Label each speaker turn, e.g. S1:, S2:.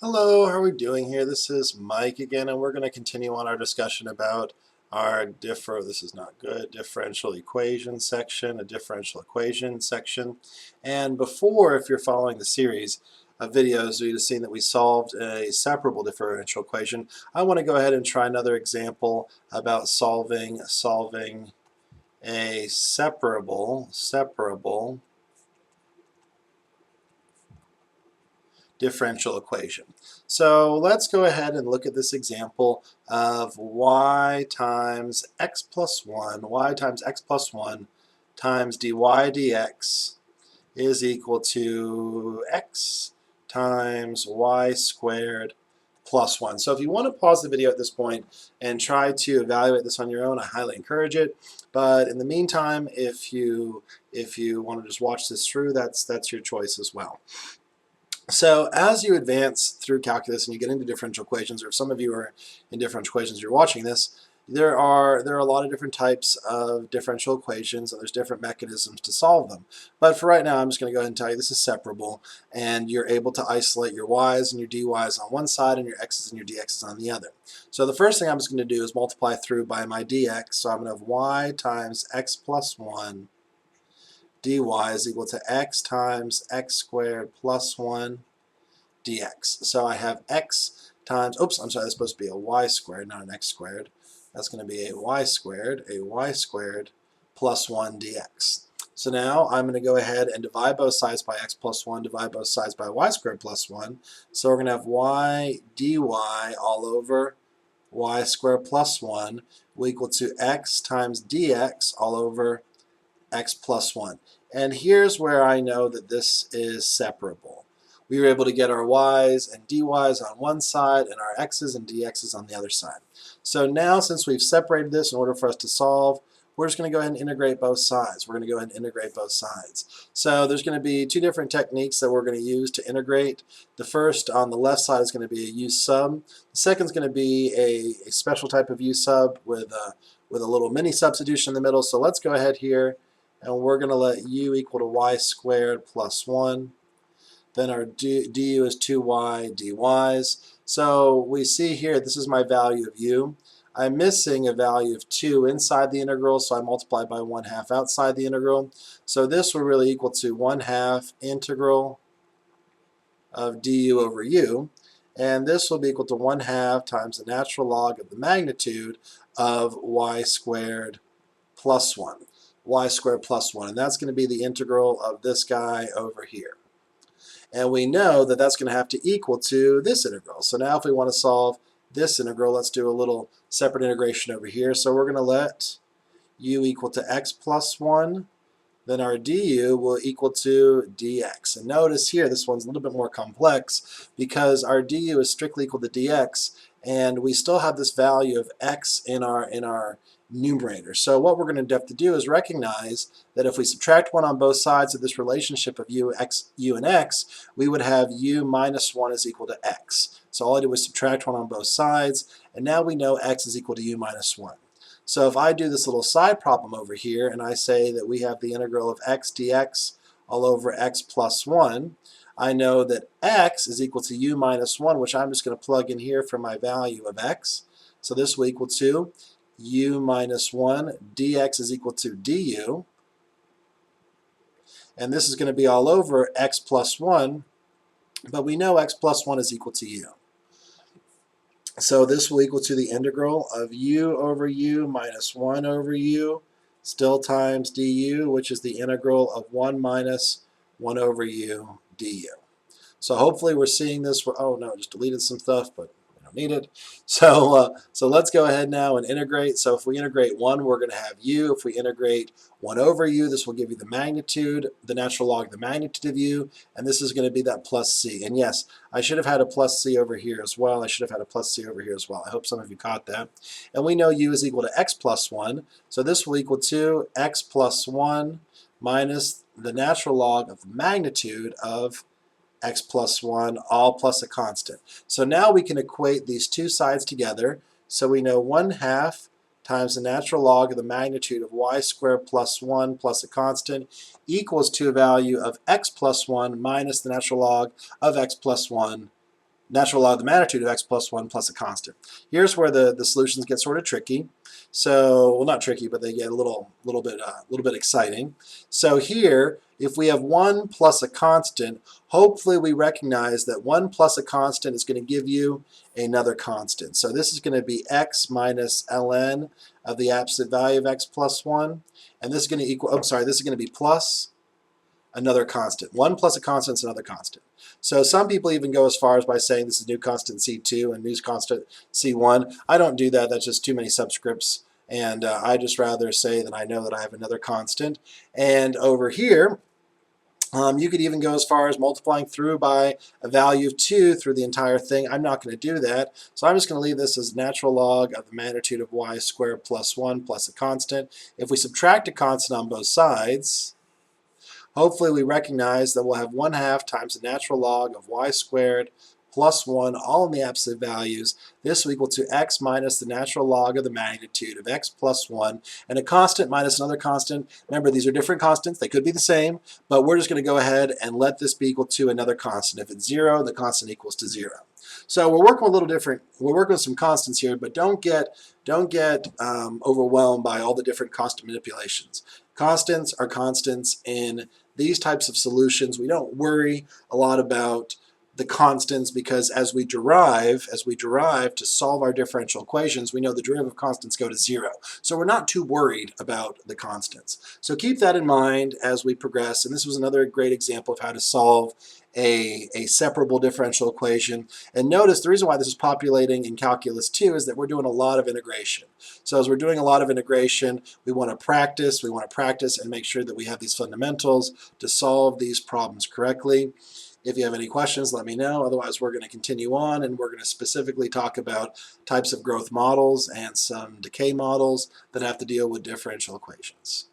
S1: Hello, how are we doing here? This is Mike again, and we're going to continue on our discussion about our this is not good, differential equation section, a differential equation section. And before, if you're following the series of videos, you'd have seen that we solved a separable differential equation. I want to go ahead and try another example about solving a separable differential equation. So let's go ahead and look at this example of y times x plus 1 times dy dx is equal to x times y squared plus 1. So if you want to pause the video at this point and try to evaluate this on your own, I highly encourage it. But in the meantime, if you want to just watch this through, that's your choice as well. So as you advance through calculus and you get into differential equations, or if some of you are in differential equations, you're watching this, there are a lot of different types of differential equations, and there's different mechanisms to solve them. But for right now, I'm just going to go ahead and tell you this is separable, and you're able to isolate your y's and your dy's on one side and your x's and your dx's on the other. So the first thing I'm just going to do is multiply through by my dx. So I'm going to have y times x plus 1 dy is equal to x times x squared plus 1 dx. So I have x times, oops, I'm sorry, that's supposed to be a y squared, not an x squared. That's going to be a y squared plus 1 dx. So now I'm going to go ahead and divide both sides by x plus 1, divide both sides by y squared plus 1. So we're going to have y dy all over y squared plus 1 will equal to x times dx all over x plus 1. And here's where I know that this is separable. We were able to get our y's and dy's on one side and our x's and dx's on the other side. So now, since we've separated this in order for us to solve, we're just going to go ahead and integrate both sides. We're going to go ahead and integrate both sides. So there's going to be two different techniques that we're going to use to integrate. The first on the left side is going to be a u sub. The second is going to be a special type of u sub with a little mini substitution in the middle. So let's go ahead here, and we're going to let u equal to y squared plus 1. Then our du is 2y dy's. So we see here, this is my value of u. I'm missing a value of 2 inside the integral, so I multiply by 1/2 outside the integral. So this will really equal to 1/2 integral of du over u. And this will be equal to 1/2 times the natural log of the magnitude of y squared plus 1. Y squared plus 1. And that's going to be the integral of this guy over here. And we know that that's going to have to equal to this integral. So now if we want to solve this integral, let's do a little separate integration over here. So we're going to let u equal to x plus 1. Then our du will equal to dx. And notice here, this one's a little bit more complex because our du is strictly equal to dx, and we still have this value of x in our numerator. So what we're going to have to do is recognize that if we subtract 1 on both sides of this relationship of u and x, we would have u minus 1 is equal to x. So all I did was subtract 1 on both sides, and now we know x is equal to u minus 1. So if I do this little side problem over here, and I say that we have the integral of x dx all over x plus 1, I know that x is equal to u minus 1, which I'm just going to plug in here for my value of x. So this will equal to u minus 1, dx is equal to du, and this is going to be all over x plus 1, but we know x plus 1 is equal to u. So this will equal to the integral of u over u minus 1 over u, still times du, which is the integral of 1 minus 1 over u du. So hopefully we're seeing this. Oh no, just deleted some stuff, but we don't need it. So let's go ahead now and integrate. So if we integrate 1, we're going to have u. If we integrate 1 over u, this will give you the magnitude, the natural log of the magnitude of u, and this is going to be that plus c. And yes, I should have had a plus c over here as well. I should have had a plus c over here as well. I hope some of you caught that. And we know u is equal to x plus 1, so this will equal to x plus 1 minus the natural log of the magnitude of x plus 1, all plus a constant. So now we can equate these two sides together. So we know 1/2 times the natural log of the magnitude of y squared plus 1 plus a constant equals to a value of x plus 1 minus the natural log of x plus 1 natural log of the magnitude of x plus 1 plus a constant. Here's where the solutions get sort of tricky. So, well, not tricky, but they get a little bit exciting. So here, if we have 1 plus a constant, hopefully we recognize that 1 plus a constant is going to give you another constant. So this is going to be x minus ln of the absolute value of x plus 1. And this is going to equal, oh, sorry, this is going to be plus another constant. 1 plus a constant is another constant. So some people even go as far as by saying this is new constant C2 and new constant C1. I don't do that. That's just too many subscripts. And I just rather say that I know that I have another constant. And over here, you could even go as far as multiplying through by a value of 2 through the entire thing. I'm not going to do that. So I'm just going to leave this as natural log of the magnitude of y squared plus 1 plus a constant. If we subtract a constant on both sides, hopefully we recognize that we'll have 1/2 times the natural log of y squared plus 1, all in the absolute values. This will equal to x minus the natural log of the magnitude of x plus 1, and a constant minus another constant. Remember, these are different constants. They could be the same, but we're just going to go ahead and let this be equal to another constant. If it's 0, the constant equals to 0. So we're working with a little different. We're working with some constants here, but don't get overwhelmed by all the different constant manipulations. Constants are constants in these types of solutions. We don't worry a lot about the constants because as we derive to solve our differential equations, we know the derivative of constants go to 0. So we're not too worried about the constants. So keep that in mind as we progress. And this was another great example of how to solve a separable differential equation. And notice the reason why this is populating in Calculus 2 is that we're doing a lot of integration. So as we're doing a lot of integration, we want to practice and make sure that we have these fundamentals to solve these problems correctly. If you have any questions, let me know. Otherwise, we're going to continue on, and we're going to specifically talk about types of growth models and some decay models that have to deal with differential equations.